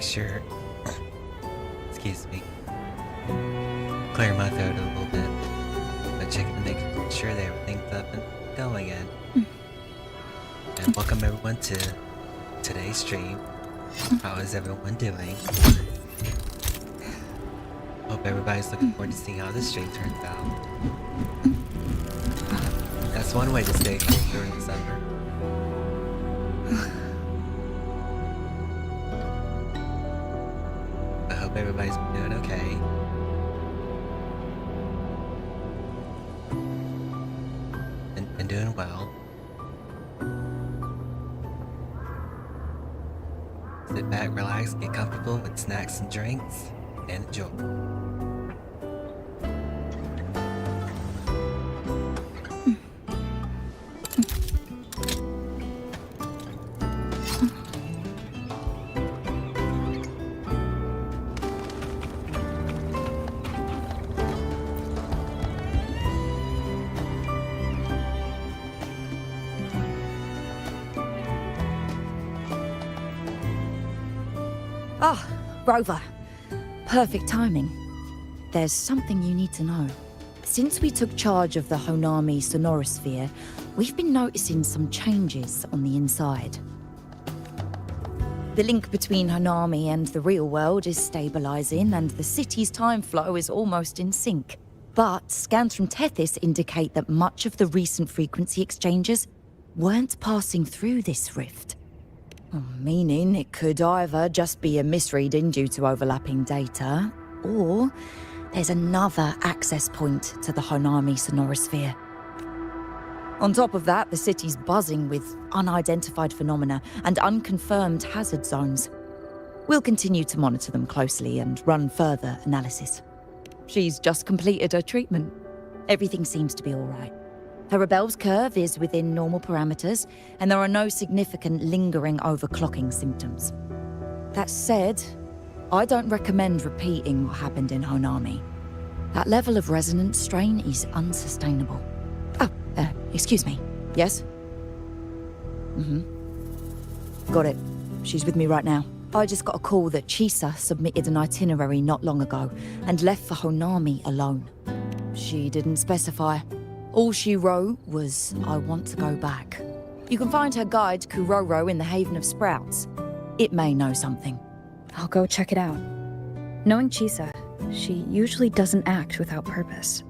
sure. Excuse me. Clear my throat a little bit. But checking to make sure that everything's up and going again. And welcome everyone to today's stream. How is everyone doing? Hope everybody's looking forward to seeing how this stream turns out. That's one way to stay cool during the summer. I hope everybody's doing okay. And doing well. Sit back, relax, get comfortable with snacks and drinks, and enjoy. Ah, Rover. Perfect timing. There's something you need to know. Since we took charge of the Honami sonorosphere, we've been noticing some changes on the inside. The link between Honami and the real world is stabilizing, and the city's time flow is almost in sync. But scans from Tethys indicate that much of the recent frequency exchanges weren't passing through this rift. Meaning it could either just be a misreading due to overlapping data, or there's another access point to the Honami sonorosphere. On top of that, the city's buzzing with unidentified phenomena and unconfirmed hazard zones. We'll continue to monitor them closely and run further analysis. She's just completed her treatment. Everything seems to be all right. Her Rebel's curve is within normal parameters, and there are no significant lingering overclocking symptoms. That said, I don't recommend repeating what happened in Honami. That level of resonance strain is unsustainable. Oh, excuse me. Yes? Got it. She's with me right now. I just got a call that Chisa submitted an itinerary not long ago and left for Honami alone. She didn't specify. All she wrote was, I want to go back. You can find her guide, Kuroro, in the Haven of Sprouts. It may know something. I'll go check it out. Knowing Chisa, she usually doesn't act without purpose.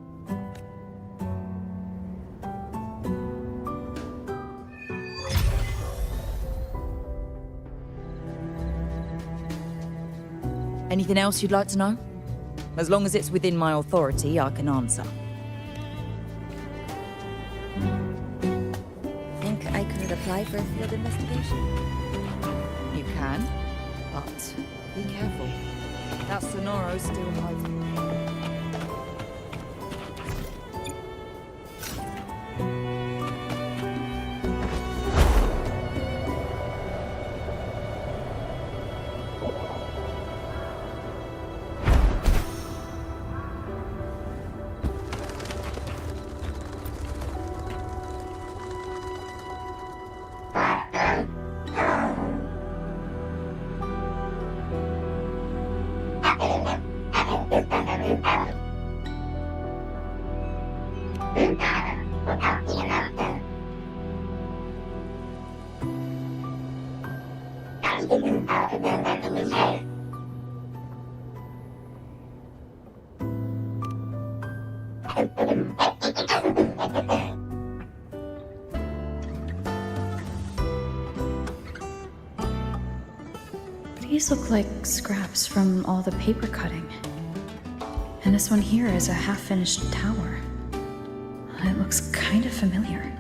Anything else you'd like to know? As long as it's within my authority, I can answer. Think I could apply for a field investigation? You can, but be careful. That Sonoro's still hiding. These look like scraps from all the paper cutting. And this one here is a half-finished tower. It looks kind of familiar.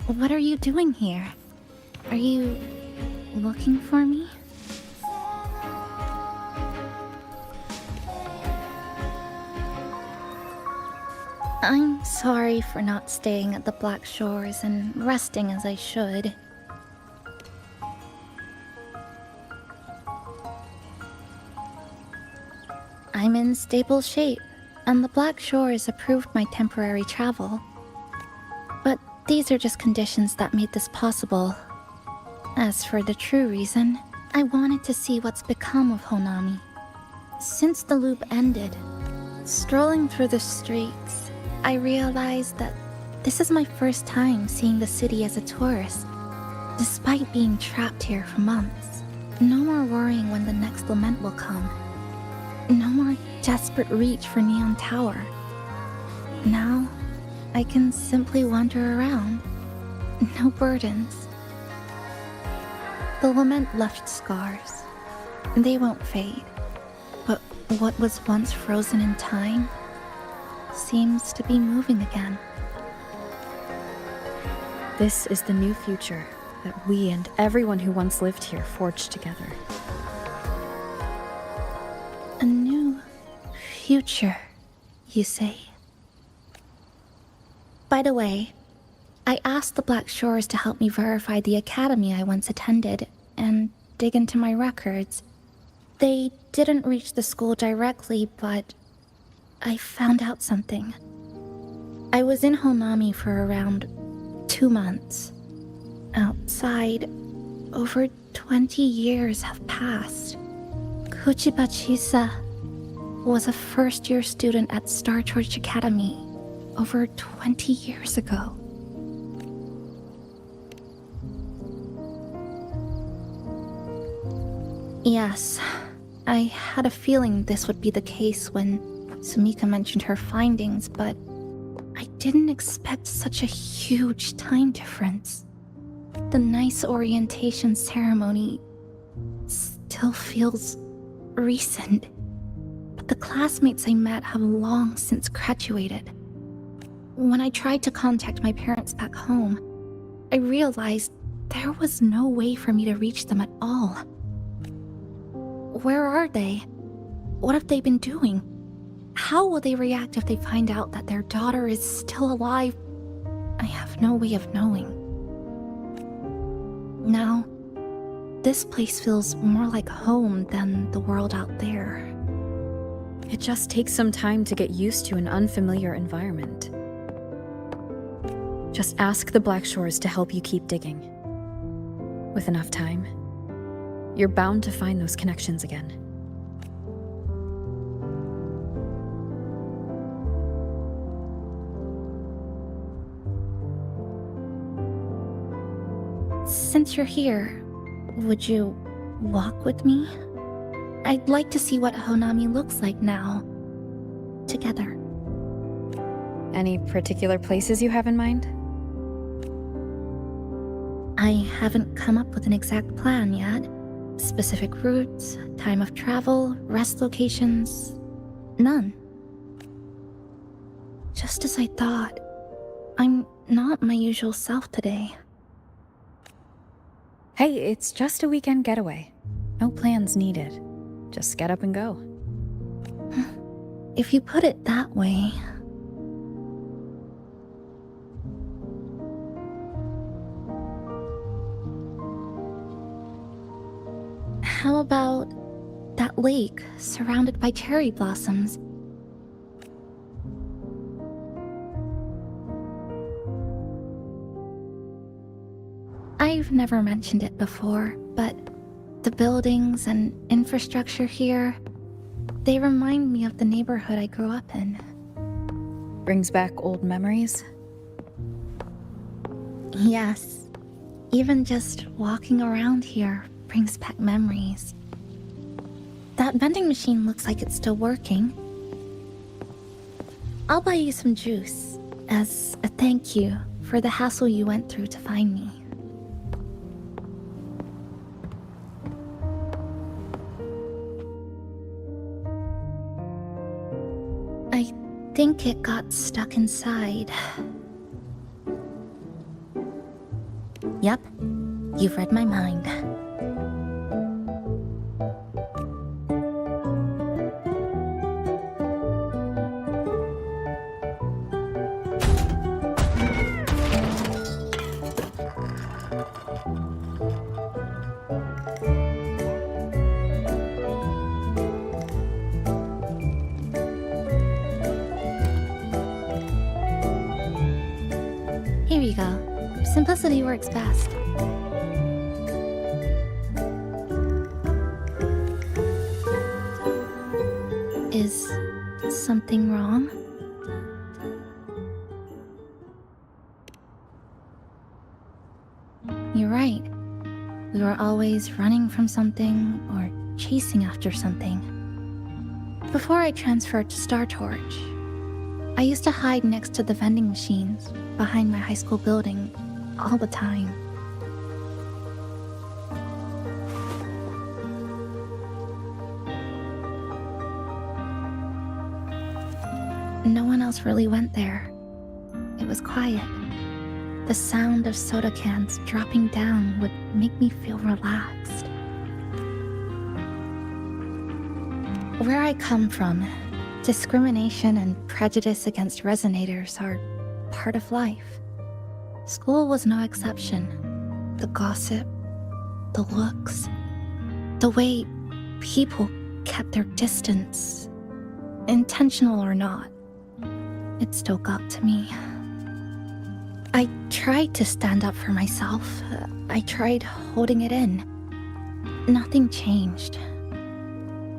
What are you doing here? Are you looking for me? I'm sorry for not staying at the Black Shores and resting as I should. I'm in stable shape, and the Black Shores approved my temporary travel. But these are just conditions that made this possible. As for the true reason, I wanted to see what's become of Honami. Since the loop ended, strolling through the streets, I realized that this is my first time seeing the city as a tourist. Despite being trapped here for months, no more worrying when the next lament will come. No more desperate reach for Neon Tower. Now, I can simply wander around. No burdens. The lament left scars. They won't fade. But what was once frozen in time seems to be moving again. This is the new future that we and everyone who once lived here forged together. A new future, you say? By the way, I asked the Black Shores to help me verify the academy I once attended and dig into my records. They didn't reach the school directly, but I found out something. I was in Honami for around 2 months. Outside, over 20 years have passed. Kuchiba Chisa was a first-year student at Star Church Academy over 20 years ago. Yes, I had a feeling this would be the case when Sumika mentioned her findings, but I didn't expect such a huge time difference. The nice orientation ceremony still feels recent, but the classmates I met have long since graduated. When I tried to contact my parents back home, I realized there was no way for me to reach them at all. Where are they? What have they been doing? How will they react if they find out that their daughter is still alive? I have no way of knowing. Now, this place feels more like home than the world out there. It just takes some time to get used to an unfamiliar environment. Just ask the Black Shores to help you keep digging. With enough time, you're bound to find those connections again. Since you're here, would you walk with me? I'd like to see what Honami looks like now. Together. Any particular places you have in mind? I haven't come up with an exact plan yet. Specific routes, time of travel, rest locations, none. Just as I thought, I'm not my usual self today. Hey, it's just a weekend getaway. No plans needed. Just get up and go. If you put it that way. How about that lake surrounded by cherry blossoms? I've never mentioned it before, but the buildings and infrastructure here, they remind me of the neighborhood I grew up in. Brings back old memories? Yes, even just walking around here brings back memories. That vending machine looks like it's still working. I'll buy you some juice as a thank you for the hassle you went through to find me. I think it got stuck inside. Yep, you've read my mind. Here you go. Simplicity works best. Is something wrong? You're right. We were always running from something or chasing after something. Before I transferred to Star Torch, I used to hide next to the vending machines behind my high school building all the time. No one else really went there. It was quiet. The sound of soda cans dropping down would make me feel relaxed. Where I come from, discrimination and prejudice against resonators are part of life. School was no exception. The gossip, the looks, the way people kept their distance, intentional or not, it still got to me. I tried to stand up for myself. I tried holding it in. Nothing changed.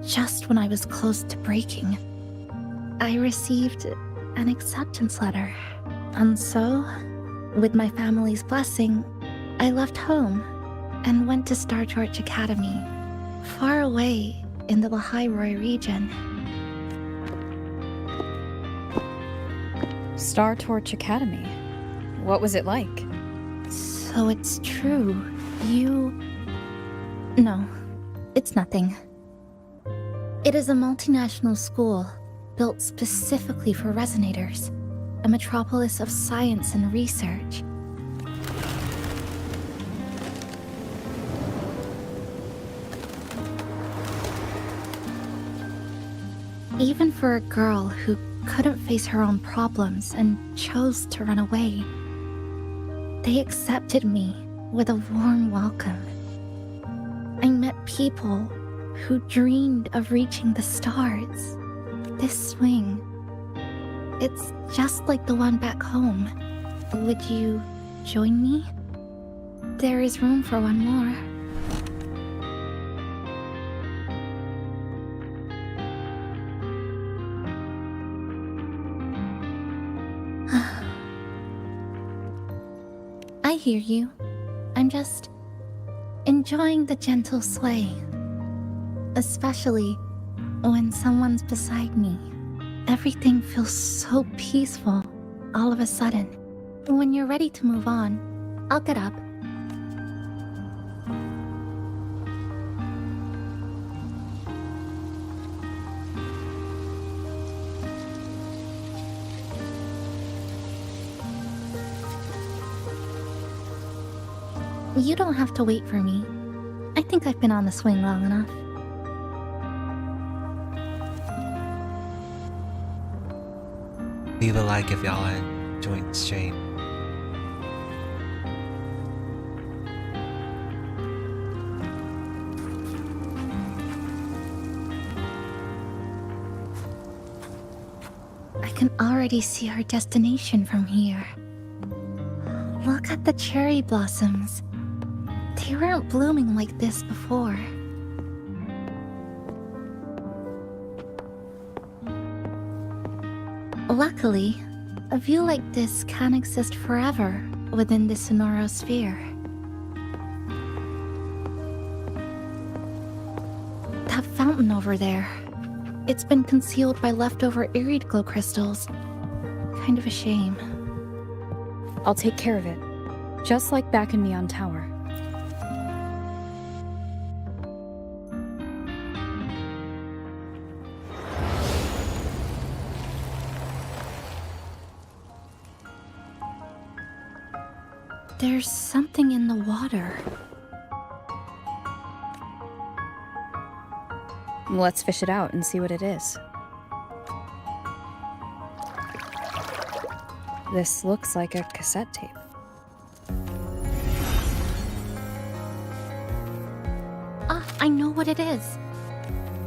Just when I was close to breaking, I received an acceptance letter. And so, with my family's blessing, I left home and went to Star Torch Academy, far away in the Lahairoi region. Star Torch Academy. What was it like? So it's true. No, it's nothing. It is a multinational school built specifically for resonators, a metropolis of science and research. Even for a girl who couldn't face her own problems and chose to run away, they accepted me with a warm welcome. I met people who dreamed of reaching the stars. This swing, it's just like the one back home. Would you join me? There is room for one more. I hear you. I'm just enjoying the gentle sway. Especially when someone's beside me. Everything feels so peaceful all of a sudden. When you're ready to move on, I'll get up. You don't have to wait for me. I think I've been on the swing long enough. Leave a like if y'all enjoyed the stream. I can already see our destination from here. Look at the cherry blossoms. They weren't blooming like this before. Luckily, a view like this can exist forever within the Sonoro sphere. That fountain over there, it's been concealed by leftover irid glow crystals. Kind of a shame. I'll take care of it. Just like back in Neon Tower. There's something in the water. Let's fish it out and see what it is. This looks like a cassette tape. Ah, I know what it is.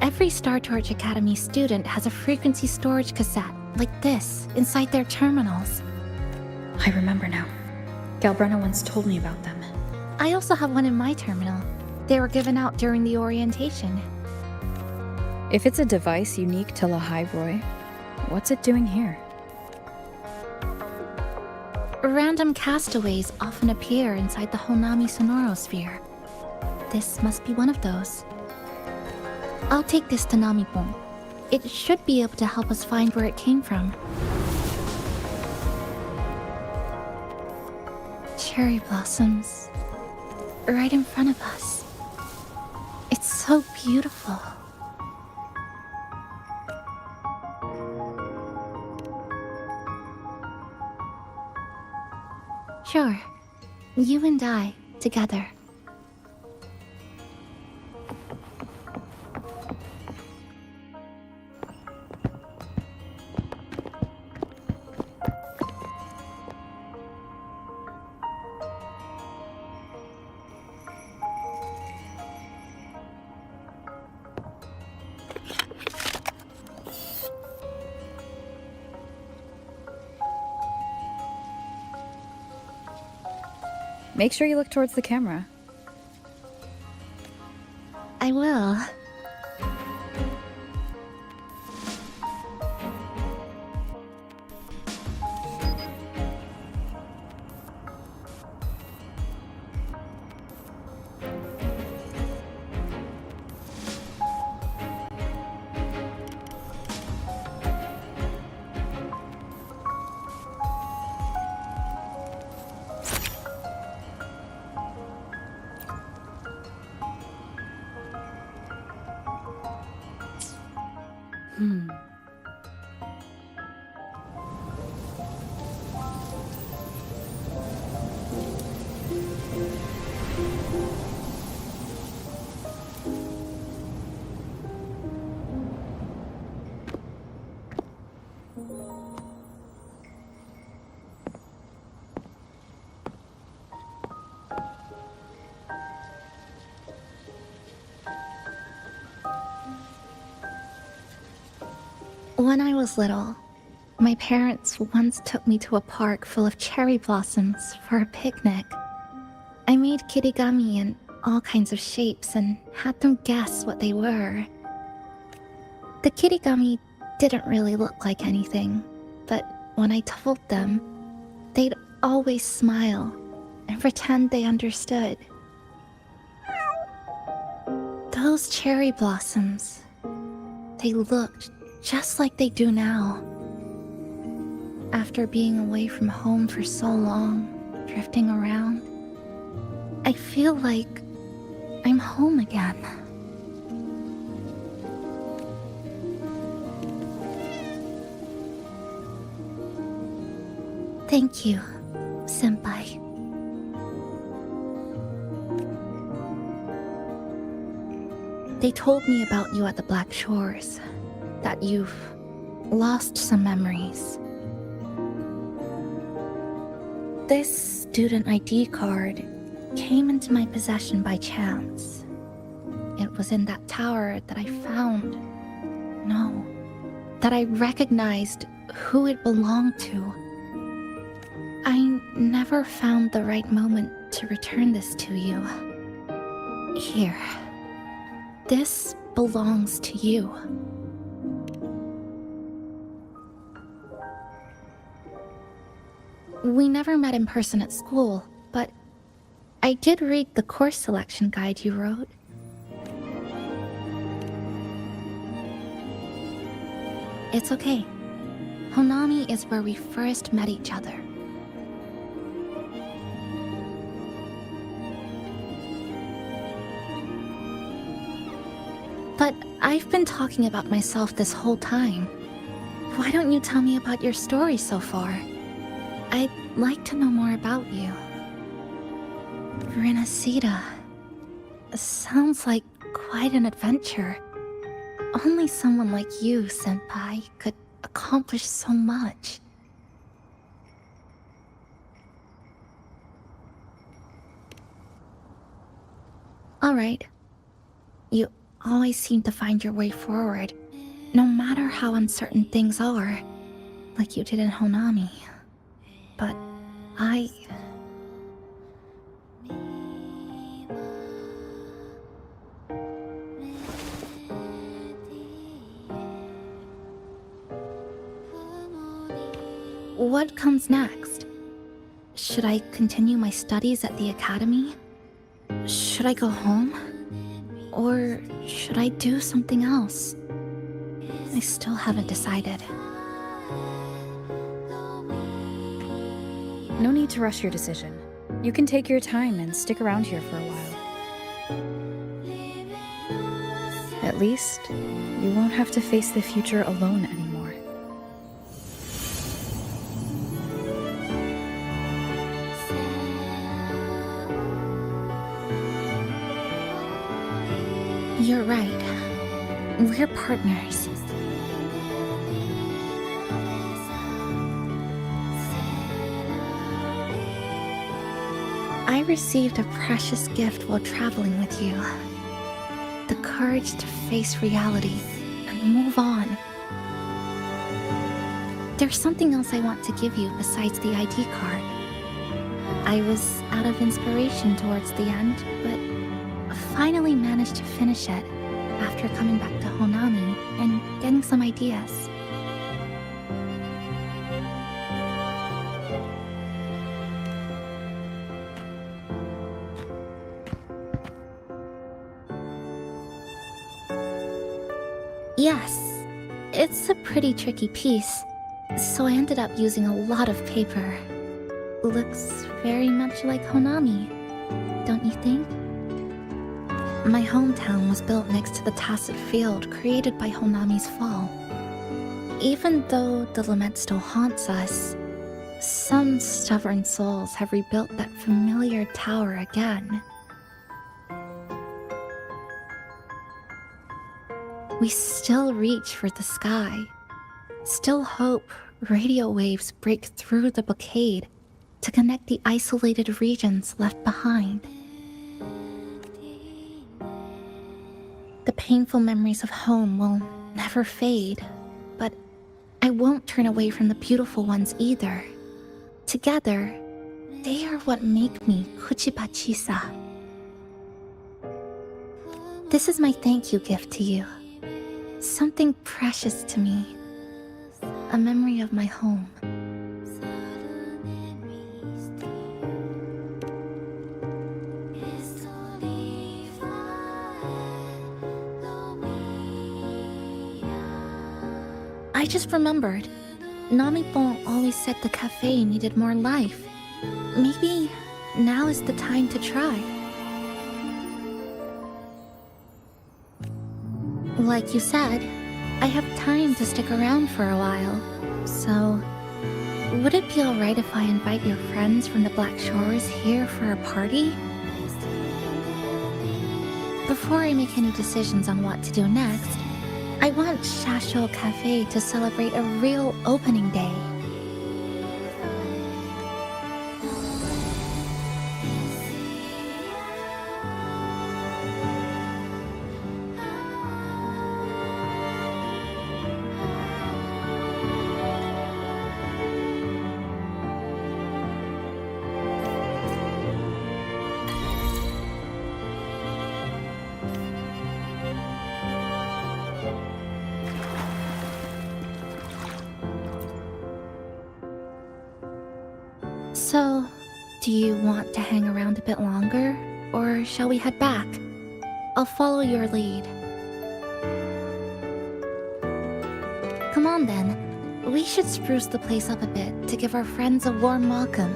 Every Star Torch Academy student has a frequency storage cassette, like this, inside their terminals. I remember now. Galbrenna once told me about them. I also have one in my terminal. They were given out during the orientation. If it's a device unique to Lahaibroy, what's it doing here? Random castaways often appear inside the Honami sonorosphere. This must be one of those. I'll take this to Namipon. It should be able to help us find where it came from. Cherry blossoms. Right in front of us. It's so beautiful. Sure. You and I, together. Make sure you look towards the camera. I will. When I was little, my parents once took me to a park full of cherry blossoms for a picnic. I made kirigami in all kinds of shapes and had them guess what they were. The kirigami didn't really look like anything, but when I told them, they'd always smile and pretend they understood. Those cherry blossoms, they looked just like they do now. After being away from home for so long, drifting around, I feel like I'm home again. Thank you, Senpai. They told me about you at the Black Shores, that you've lost some memories. This student ID card came into my possession by chance. It was in that tower that I found. No, that I recognized who it belonged to. I never found the right moment to return this to you. Here. This belongs to you. We never met in person at school, but I did read the course selection guide you wrote. It's okay. Honami is where we first met each other. But I've been talking about myself this whole time. Why don't you tell me about your story so far? I'd like to know more about you. Renacida. Sounds like quite an adventure. Only someone like you, Senpai, could accomplish so much. Alright. You always seem to find your way forward, no matter how uncertain things are, like you did in Honami. But I... What comes next? Should I continue my studies at the academy? Should I go home? Or should I do something else? I still haven't decided. No need to rush your decision. You can take your time and stick around here for a while. At least, you won't have to face the future alone anymore. You're right. We're partners. I received a precious gift while traveling with you. The courage to face reality and move on. There's something else I want to give you besides the ID card. I was out of inspiration towards the end, but finally managed to finish it after coming back to Honami and getting some ideas. Yes, it's a pretty tricky piece, so I ended up using a lot of paper. Looks very much like Honami, don't you think? My hometown was built next to the tacit field created by Honami's fall. Even though the lament still haunts us, some stubborn souls have rebuilt that familiar tower again. We still reach for the sky, still hope radio waves break through the blockade to connect the isolated regions left behind. The painful memories of home will never fade, but I won't turn away from the beautiful ones either. Together, they are what make me Kuchiba Chisa. This is my thank you gift to you. Something precious to me. A memory of my home. I just remembered. Namipon always said the cafe needed more life. Maybe now is the time to try. Like you said, I have time to stick around for a while. So, would it be alright if I invite your friends from the Black Shores here for a party? Before I make any decisions on what to do next, I want Shasho Cafe to celebrate a real opening day. So, do you want to hang around a bit longer, or shall we head back? I'll follow your lead. Come on then. We should spruce the place up a bit to give our friends a warm welcome.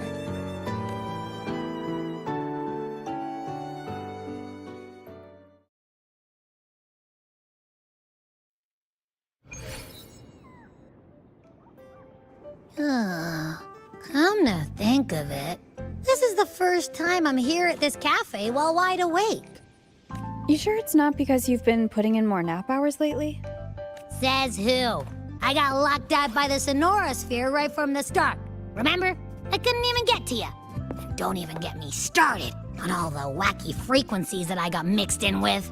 Come to think of it, this is is the first time I'm here at this cafe while wide awake. You sure it's not because you've been putting in more nap hours lately? Says who? I got locked out by the Sonorosphere right from the start. Remember? I couldn't even get to you. And don't even get me started on all the wacky frequencies that I got mixed in with.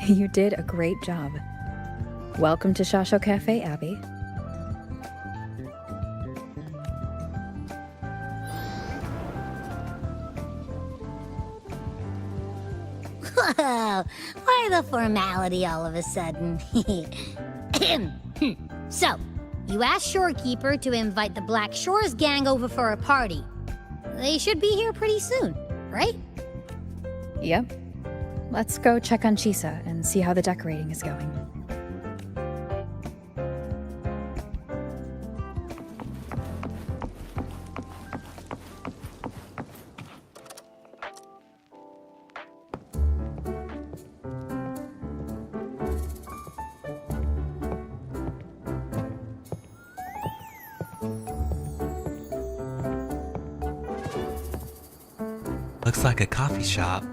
You did a great job. Welcome to Shasho Cafe, Abby. Whoa, why the formality all of a sudden? So, you asked Shorekeeper to invite the Black Shores gang over for a party. They should be here pretty soon, right? Yep. Let's go check on Chisa and see how the decorating is going. Looks like a coffee shop.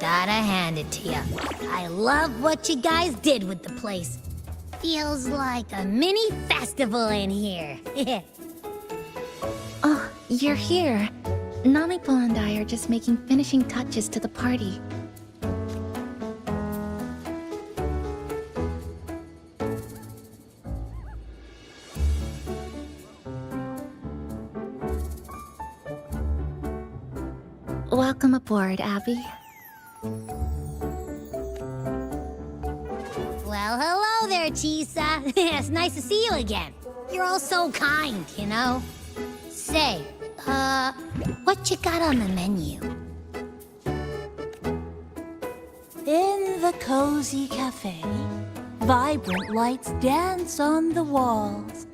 Gotta hand it to you. I love what you guys did with the place. Feels like a mini festival in here. Oh, you're here. Namipo and I are just making finishing touches to the party. Welcome aboard, Abby. Well, hello there, Chisa. It's nice to see you again. You're all so kind, you know? Say, what you got on the menu? In the cozy cafe, vibrant lights dance on the walls.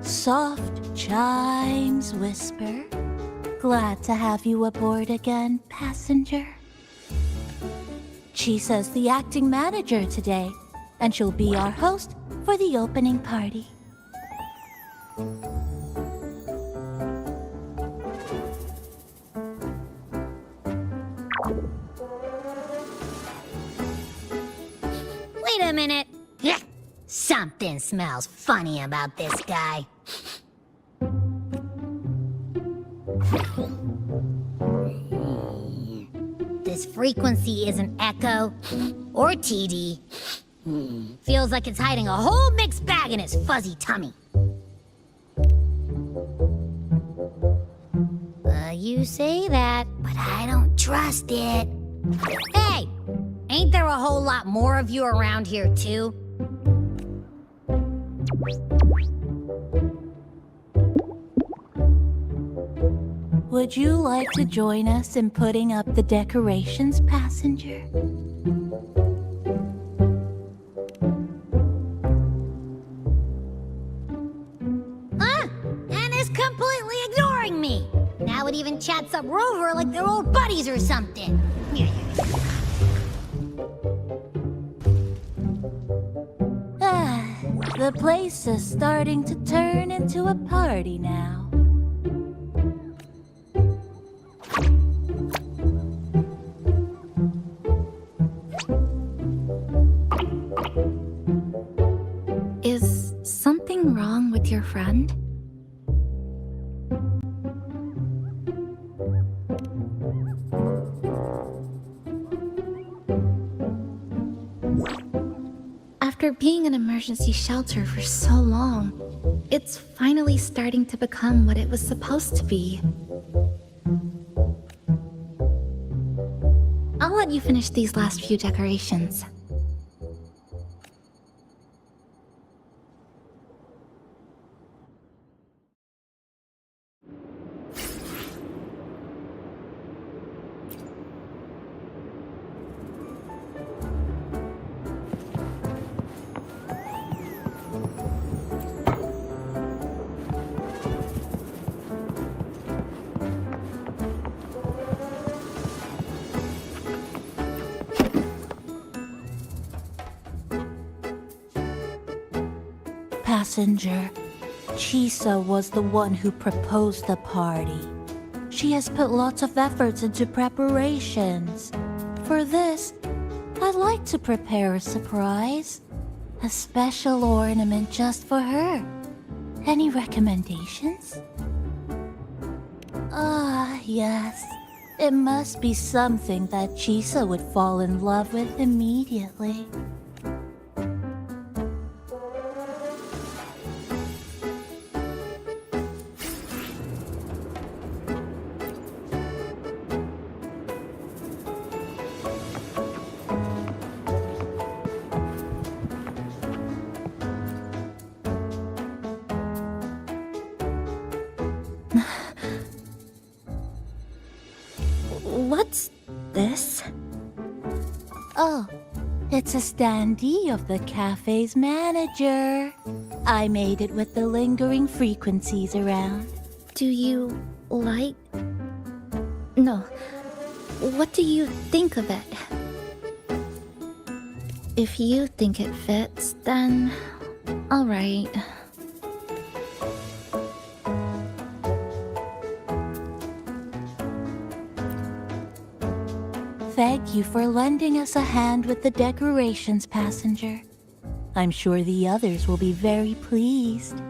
Soft chimes whisper. Glad to have you aboard again, passenger. Chisa's the acting manager today, and she'll be our host for the opening party. Wait a minute. Something smells funny about this guy. This frequency isn't echo or TD. Feels like it's hiding a whole mixed bag in its fuzzy tummy. You say that, but I don't trust it. Hey, ain't there a whole lot more of you around here too? Would you like to join us in putting up the decorations, passenger? And is completely ignoring me. Now it even chats up Rover like they're old buddies or something. The place is starting to turn into a party now. Is something wrong with your friend? After being an emergency shelter for so long, it's finally starting to become what it was supposed to be. I'll let you finish these last few decorations. Passenger, Chisa was the one who proposed the party. She has put lots of efforts into preparations. For this, I'd like to prepare a surprise. A special ornament just for her. Any recommendations? Ah, yes. It must be something that Chisa would fall in love with immediately. What's this? Oh, it's a standee of the cafe's manager. I made it with the lingering frequencies around. Do you like... No. What do you think of it? If you think it fits, then... alright. Thank you for lending us a hand with the decorations, passenger. I'm sure the others will be very pleased.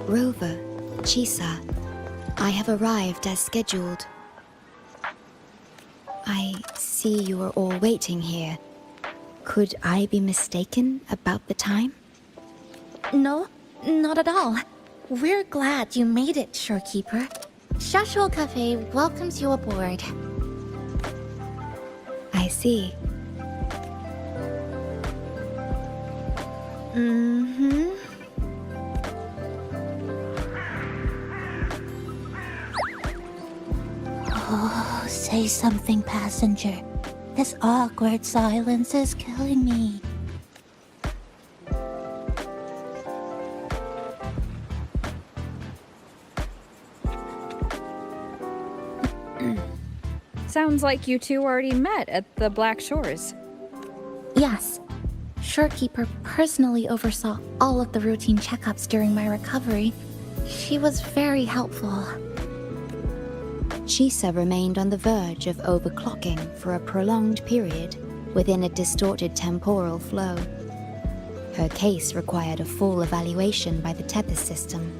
Rover, Chisa, I have arrived as scheduled. I see you are all waiting here. Could I be mistaken about the time? No, not at all. We're glad you made it, Shorekeeper. Shashuo Cafe welcomes you aboard. I see. Mm-hmm. Oh, say something, passenger. This awkward silence is killing me. Sounds like you two already met at the Black Shores. Yes. Shorekeeper personally oversaw all of the routine checkups during my recovery. She was very helpful. Chisa remained on the verge of overclocking for a prolonged period within a distorted temporal flow. Her case required a full evaluation by the Tethys system.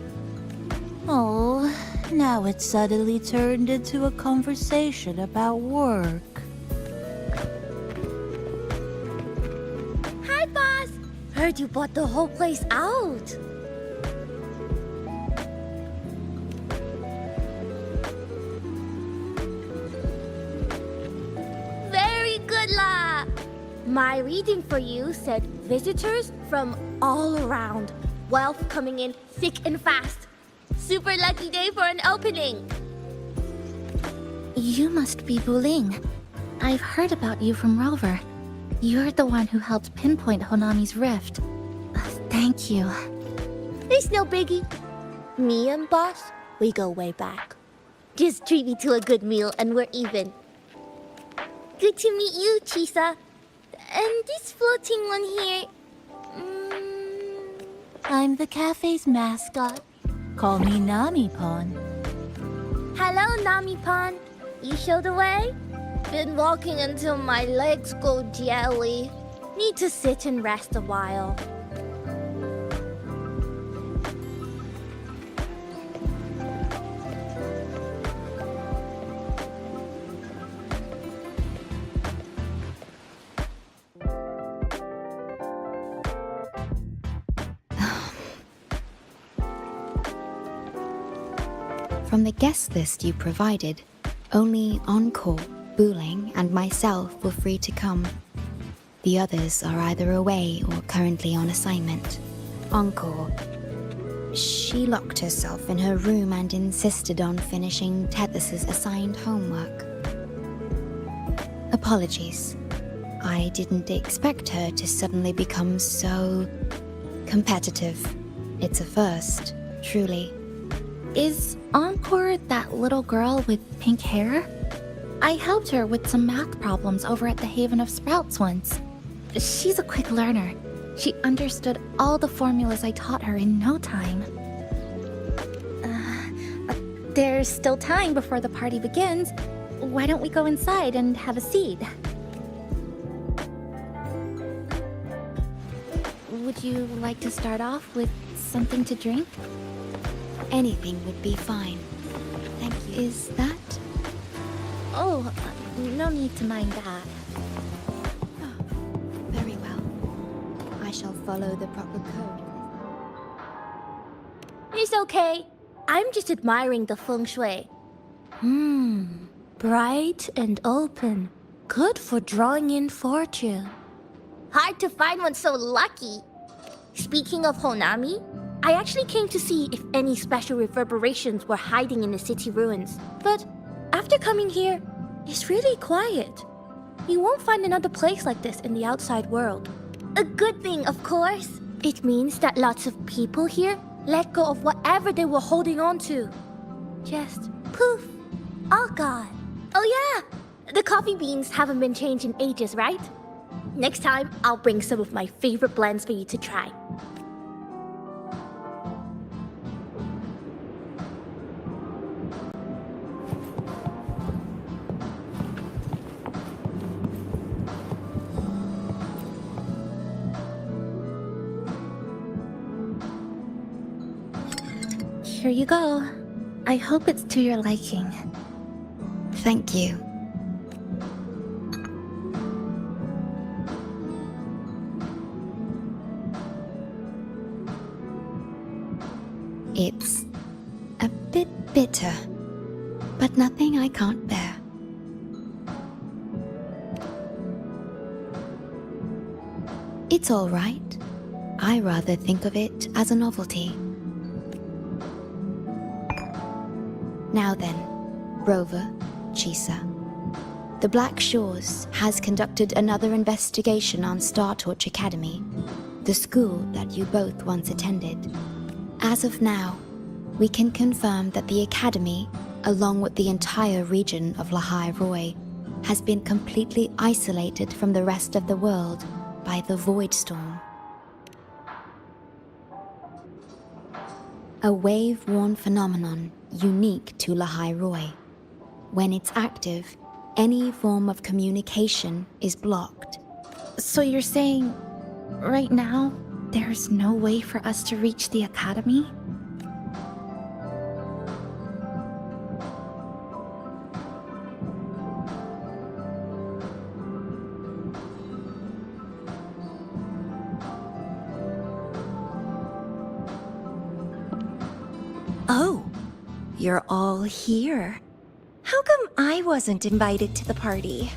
Oh, now it suddenly turned into a conversation about work. Hi, boss! Heard you bought the whole place out. Very good, La! My reading for you said visitors from all around. Wealth coming in thick and fast. Super lucky day for an opening. You must be Buling. I've heard about you from Rover. You're the one who helped pinpoint Honami's rift. Thank you. It's no biggie. Me and boss, we go way back. Just treat me to a good meal and we're even. Good to meet you, Chisa. And this floating one here... I'm the cafe's mascot. Call me Nami-pon. Hello, Nami-pon. You show the way? Been walking until my legs go jelly. Need to sit and rest a while. From the guest list you provided, only Encore, Buling, and myself were free to come. The others are either away or currently on assignment. Encore. She locked herself in her room and insisted on finishing Tethys's assigned homework. Apologies. I didn't expect her to suddenly become so competitive. It's a first, truly. Is Encore that little girl with pink hair? I helped her with some math problems over at the Haven of Sprouts once. She's a quick learner. She understood all the formulas I taught her in no time. There's still time before the party begins. Why don't we go inside and have a seat? Would you like to start off with something to drink? Anything would be fine. Thank you. Is that? Oh, no need to mind that. Very well. I shall follow the proper code. It's okay. I'm just admiring the feng shui. Bright and open. Good for drawing in fortune. Hard to find one so lucky. Speaking of Honami, I actually came to see if any special reverberations were hiding in the city ruins. But after coming here, it's really quiet. You won't find another place like this in the outside world. A good thing, of course. It means that lots of people here let go of whatever they were holding on to. Just poof, all gone. Oh yeah, the coffee beans haven't been changed in ages, right? Next time, I'll bring some of my favorite blends for you to try. Here you go. I hope it's to your liking. Thank you. It's a bit bitter, but nothing I can't bear. It's all right. I rather think of it as a novelty. Now then, Rover, Chisa. The Black Shores has conducted another investigation on Star Torch Academy, the school that you both once attended. As of now, we can confirm that the Academy, along with the entire region of Lahai Roi, has been completely isolated from the rest of the world by the Void Storm. A wave-worn phenomenon unique to Lahai Roi. When it's active, any form of communication is blocked. So you're saying, right now, there's no way for us to reach the Academy? Oh, you're all here. How come I wasn't invited to the party?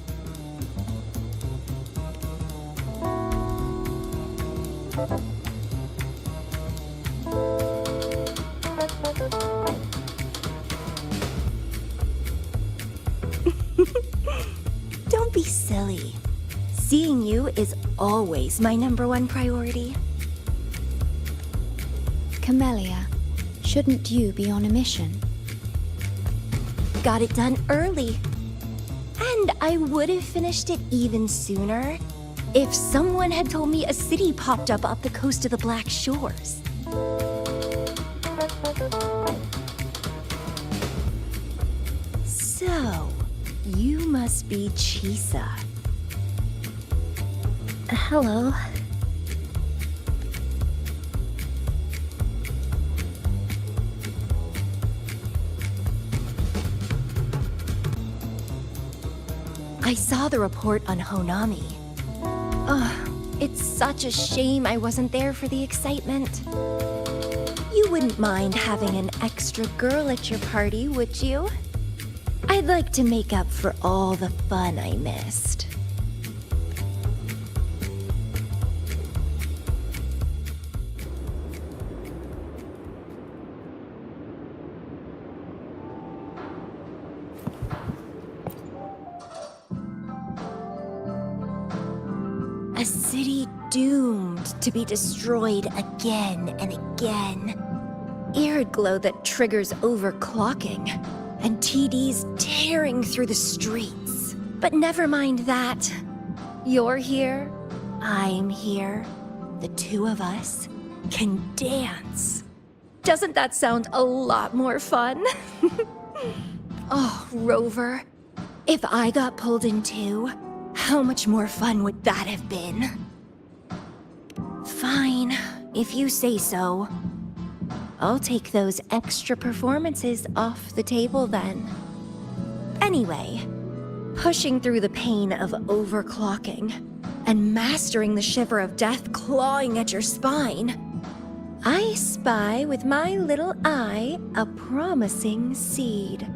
Don't be silly. Seeing you is always my #1 priority. Camellia, shouldn't you be on a mission? Got it done early. And I would have finished it even sooner if someone had told me a city popped up off the coast of the Black Shores. So, you must be Chisa. Hello. I saw the report on Honami. Ugh, it's such a shame I wasn't there for the excitement. You wouldn't mind having an extra girl at your party, would you? I'd like to make up for all the fun I missed. A city doomed to be destroyed again and again. Arid glow that triggers overclocking, and TDs tearing through the streets. But never mind that. You're here, I'm here. The two of us can dance. Doesn't that sound a lot more fun? Oh, Rover, if I got pulled in too, how much more fun would that have been? Fine, if you say so. I'll take those extra performances off the table then. Anyway, pushing through the pain of overclocking and mastering the shiver of death clawing at your spine, I spy with my little eye a promising seed.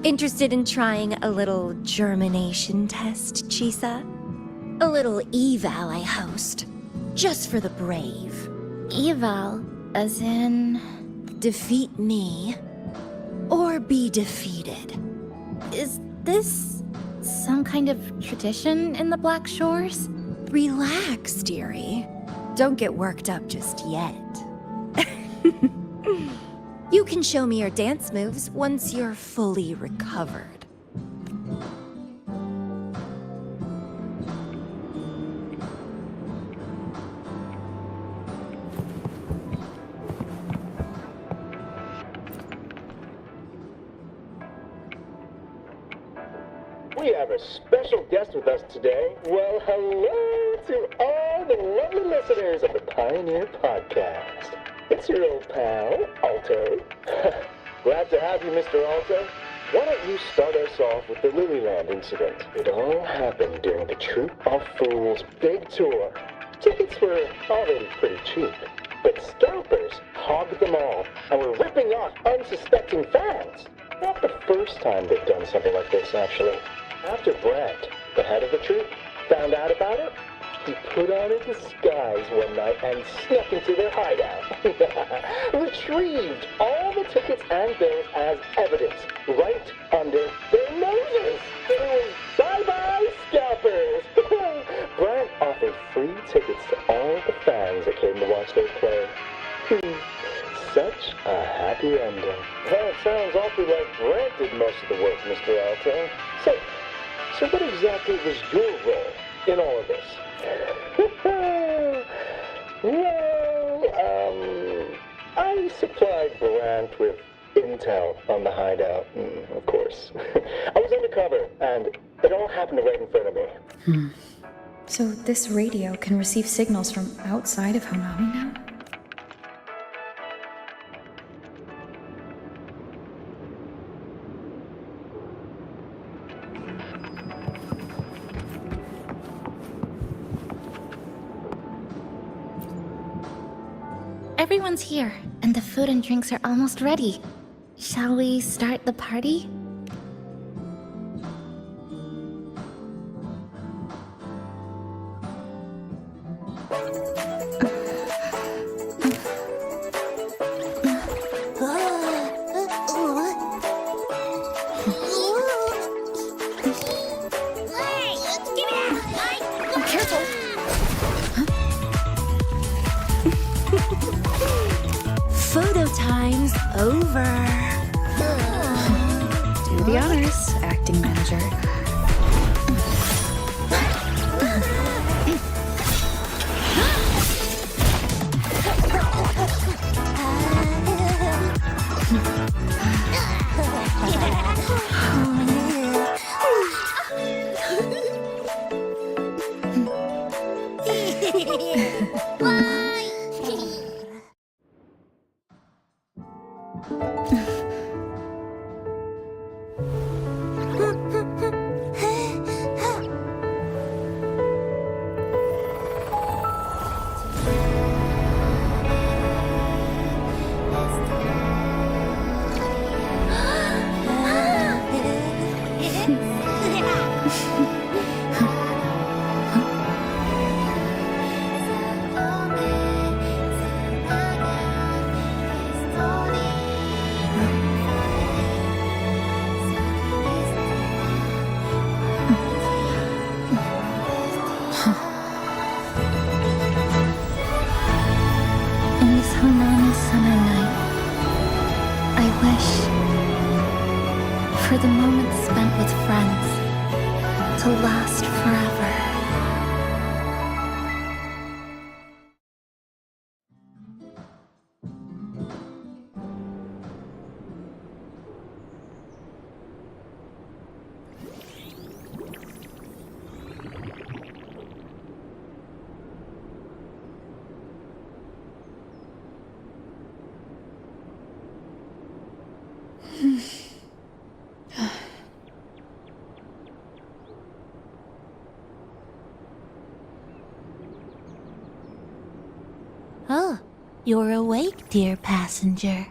Interested in trying a little germination test, Chisa? A little eval I host, just for the brave. Eval, as in. Defeat me, or be defeated. Is this some kind of tradition in the Black Shores? Relax, dearie. Don't get worked up just yet. You can show me your dance moves once you're fully recovered. We have a special guest with us today. Well, hello to all the lovely listeners of the Pioneer Podcast. It's your old pal, Alto. Glad to have you, Mr. Alto. Why don't you start us off with the Lilyland incident? It all happened during the Troop of Fools big tour. Tickets were already pretty cheap, but scalpers hogged them all and were ripping off unsuspecting fans. Not the first time they've done something like this, actually. After Brent, the head of the troop, found out about it, he put on a disguise one night and snuck into their hideout. Retrieved all the tickets and bills as evidence right under their noses. It was bye-bye scalpers. Brent offered free tickets to all the fans that came to watch their play. Such a happy ending. Well, it sounds awfully like Brent did most of the work, Mr. Alto. So what exactly was your role in all of this? Well, I supplied Brant with intel on the hideout, of course. I was undercover, and it all happened right in front of me. So this radio can receive signals from outside of Honami now? Everyone's here, and the food and drinks are almost ready. Shall we start the party? Photo time's over. Do the honors, acting manager. I wish for the moments spent with friends to last forever. Oh, you're awake, dear passenger.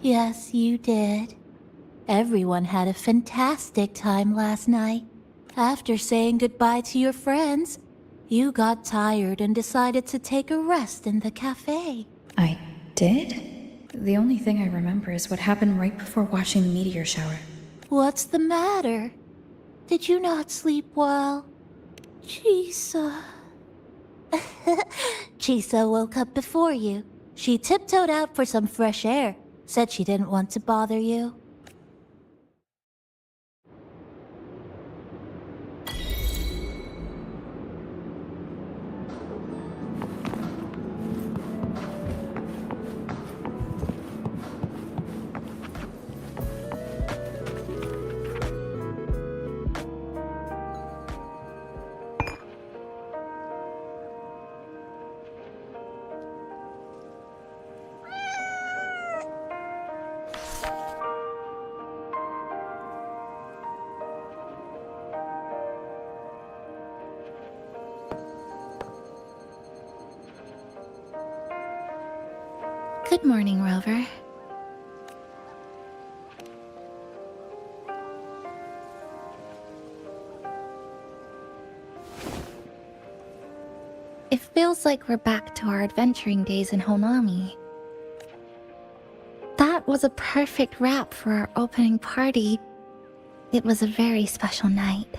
Yes, you did. Everyone had a fantastic time last night. After saying goodbye to your friends, you got tired and decided to take a rest in the cafe. I did? The only thing I remember is what happened right before watching the meteor shower. What's the matter? Did you not sleep well? Chisa. Chisa woke up before you. She tiptoed out for some fresh air. Said she didn't want to bother you. Good morning, Rover. It feels like we're back to our adventuring days in Honami. That was a perfect wrap for our opening party. It was a very special night.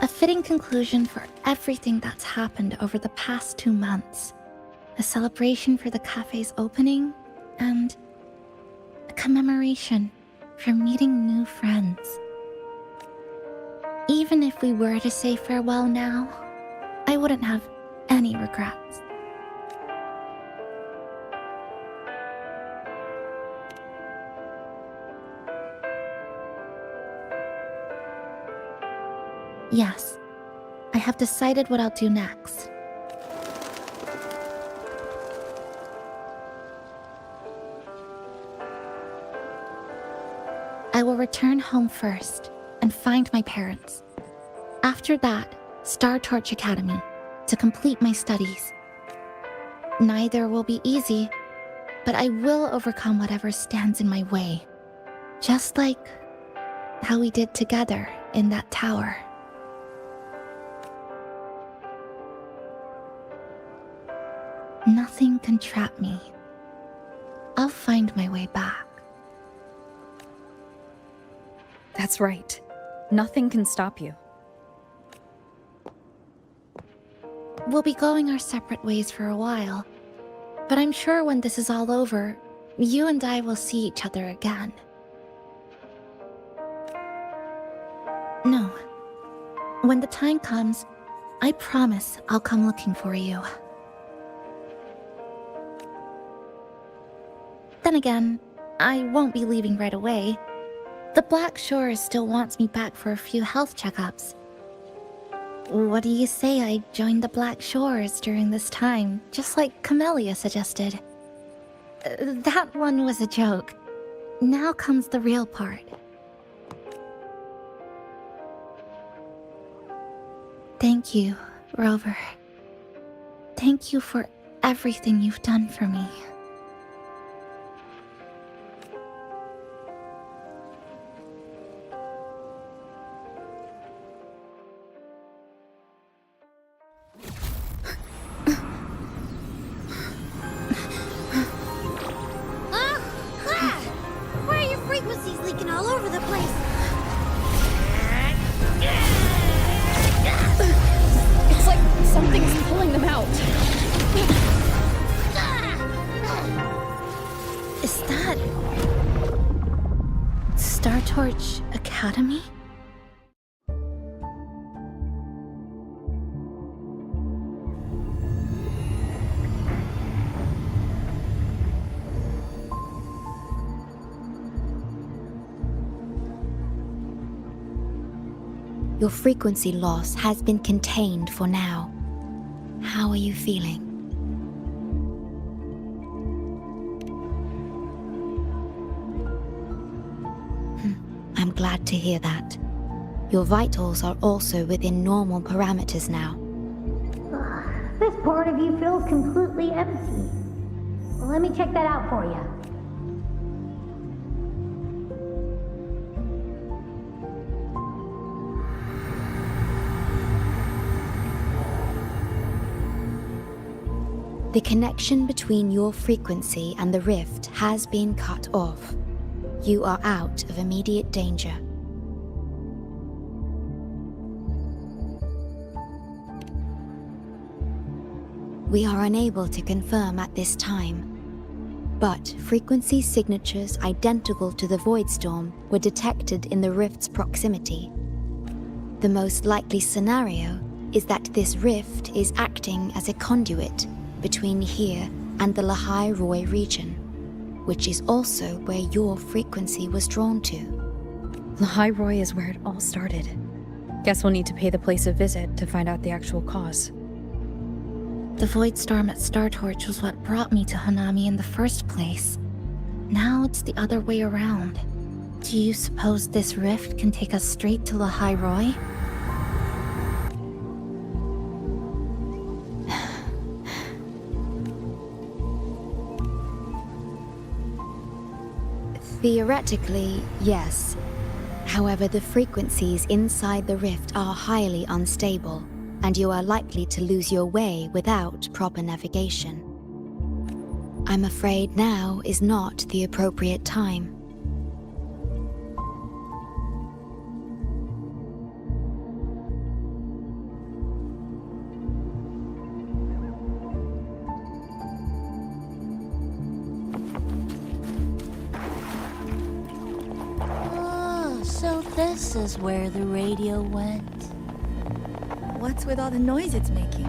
A fitting conclusion for everything that's happened over the past 2 months. A celebration for the cafe's opening, and a commemoration for meeting new friends. Even if we were to say farewell now, I wouldn't have any regrets. Yes, I have decided what I'll do next. I will return home first and find my parents. After that, Star Torch Academy to complete my studies. Neither will be easy, but I will overcome whatever stands in my way. Just like how we did together in that tower. Nothing can trap me. I'll find my way back. That's right. Nothing can stop you. We'll be going our separate ways for a while, but I'm sure when this is all over, you and I will see each other again. No. When the time comes, I promise I'll come looking for you. Then again, I won't be leaving right away. The Black Shores still wants me back for a few health checkups. What do you say I join the Black Shores during this time, just like Camellia suggested? That one was a joke. Now comes the real part. Thank you, Rover. Thank you for everything you've done for me. Is that... Star Torch Academy? Your frequency loss has been contained for now. How are you feeling? I'm glad to hear that. Your vitals are also within normal parameters now. This part of you feels completely empty. Let me check that out for you. The connection between your frequency and the rift has been cut off. You are out of immediate danger. We are unable to confirm at this time, but frequency signatures identical to the Void Storm were detected in the rift's proximity. The most likely scenario is that this rift is acting as a conduit between here and the Lahai Roi region, which is also where your frequency was drawn to. Lahai Roi is where it all started. Guess we'll need to pay the place a visit to find out the actual cause. The Void Storm at Star Torch was what brought me to Hanami in the first place. Now it's the other way around. Do you suppose this rift can take us straight to Lahai Roi? Theoretically, yes. However, the frequencies inside the rift are highly unstable, and you are likely to lose your way without proper navigation. I'm afraid now is not the appropriate time. So this is where the radio went. What's with all the noise it's making?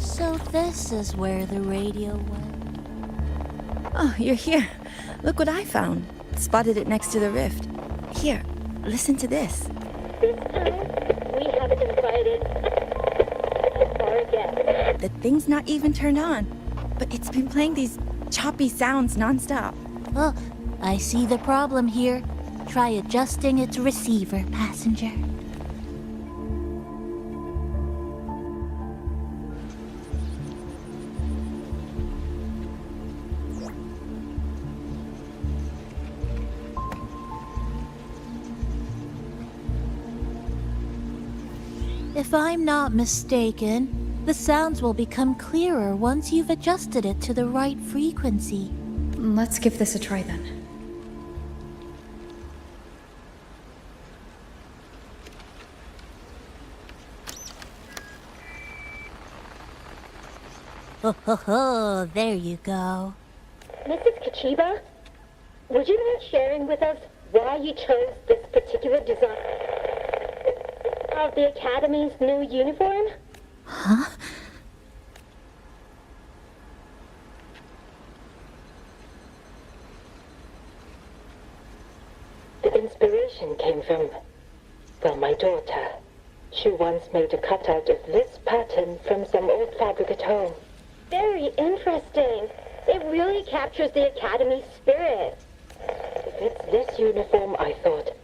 So this is where the radio went. Oh, you're here. Look what I found. Spotted it next to the rift. Here, listen to this. This time, we haven't invited our guests. The thing's not even turned on, but it's been playing these choppy sounds nonstop. Oh, I see the problem here. Try adjusting its receiver, passenger. If I'm not mistaken, the sounds will become clearer once you've adjusted it to the right frequency. Let's give this a try then. Oh, there you go. Mrs. Kachiba, would you mind sharing with us why you chose this particular design of the Academy's new uniform? Huh? The inspiration came from, well, my daughter. She once made a cutout of this pattern from some old fabric at home. Very interesting. It really captures the Academy's spirit. If it's this uniform, I thought,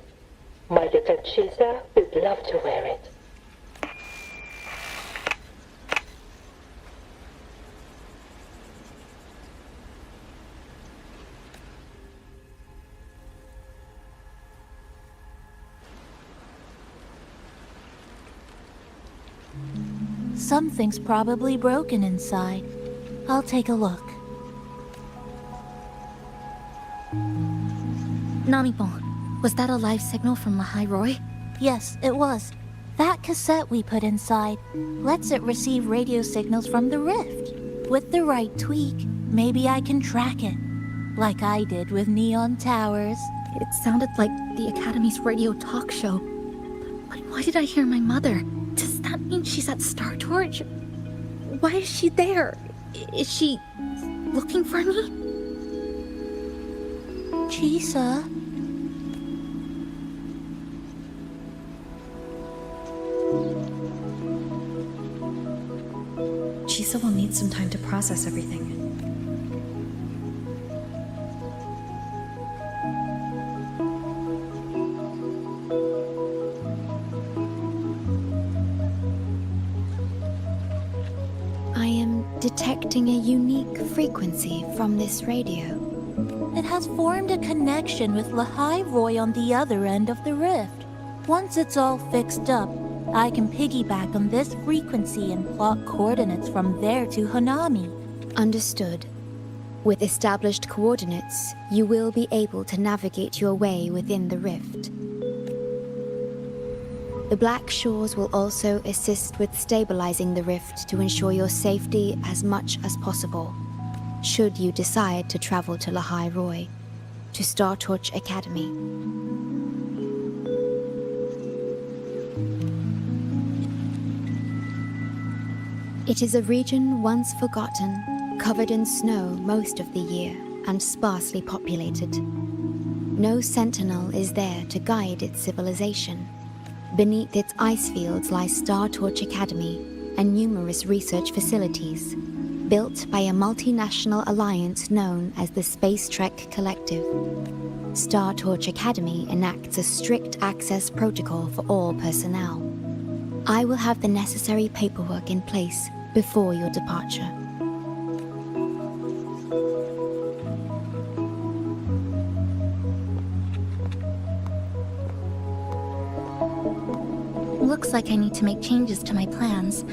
my little Chisa would love to wear it. something's probably broken inside. I'll take a look. Namipon, was that a live signal from Lahai Roy? Yes, it was. That cassette we put inside lets it receive radio signals from the rift. With the right tweak, maybe I can track it. Like I did with Neon Towers. It sounded like the Academy's radio talk show. But why did I hear my mother? Does that mean she's at Star Torch? Why is she there? Is she looking for me? Chisa? Chisa will need some time to process everything. I am detecting a unique frequency from this radio. It has formed a connection with Lahai Roy on the other end of the rift. Once it's all fixed up, I can piggyback on this frequency and plot coordinates from there to Hanami. Understood. With established coordinates, you will be able to navigate your way within the rift. The Black Shores will also assist with stabilizing the rift to ensure your safety as much as possible, should you decide to travel to Lahai Roy, to Star Torch Academy. It is a region once forgotten, covered in snow most of the year, and sparsely populated. No sentinel is there to guide its civilization. Beneath its ice fields lies Star Torch Academy and numerous research facilities, built by a multinational alliance known as the Space Trek Collective. Star Torch Academy enacts a strict access protocol for all personnel. I will have the necessary paperwork in place before your departure. Looks like I need to make changes to my plans.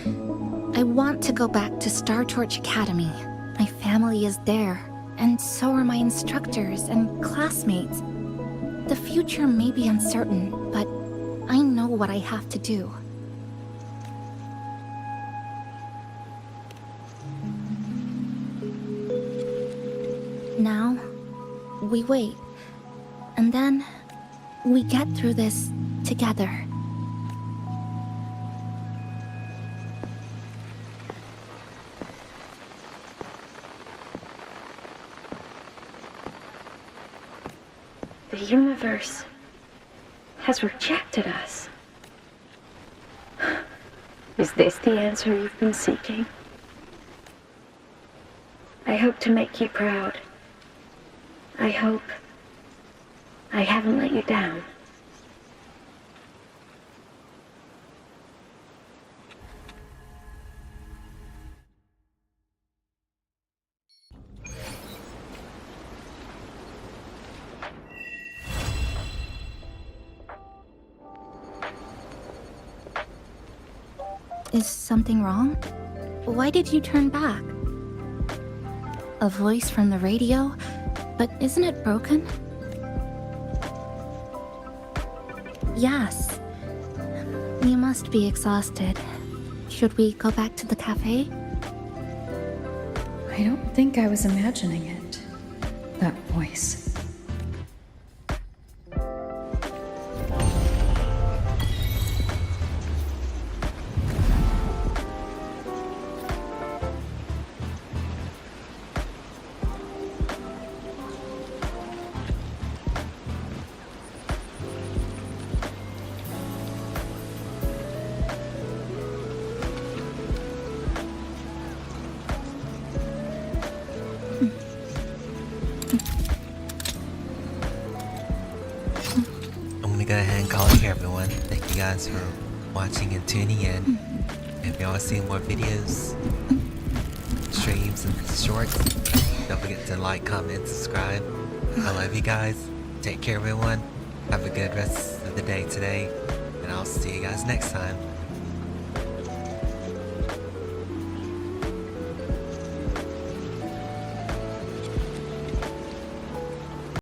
I want to go back to Star Torch Academy. My family is there, and so are my instructors and classmates. The future may be uncertain, but I know what I have to do. Now, we wait, and then we get through this together. The universe has rejected us. Is this the answer you've been seeking? I hope to make you proud. I hope I haven't let you down. Is something wrong? Why did you turn back? A voice from the radio? But isn't it broken? Yes. You must be exhausted. Should we go back to the cafe? I don't think I was imagining it. That voice. Go ahead and call it here, everyone. Thank you guys for watching and tuning in. If y'all see more videos, streams, and shorts, don't forget to like, comment, subscribe. I love you guys. Take care, everyone. Have a good rest of the day today, and I'll see you guys next time.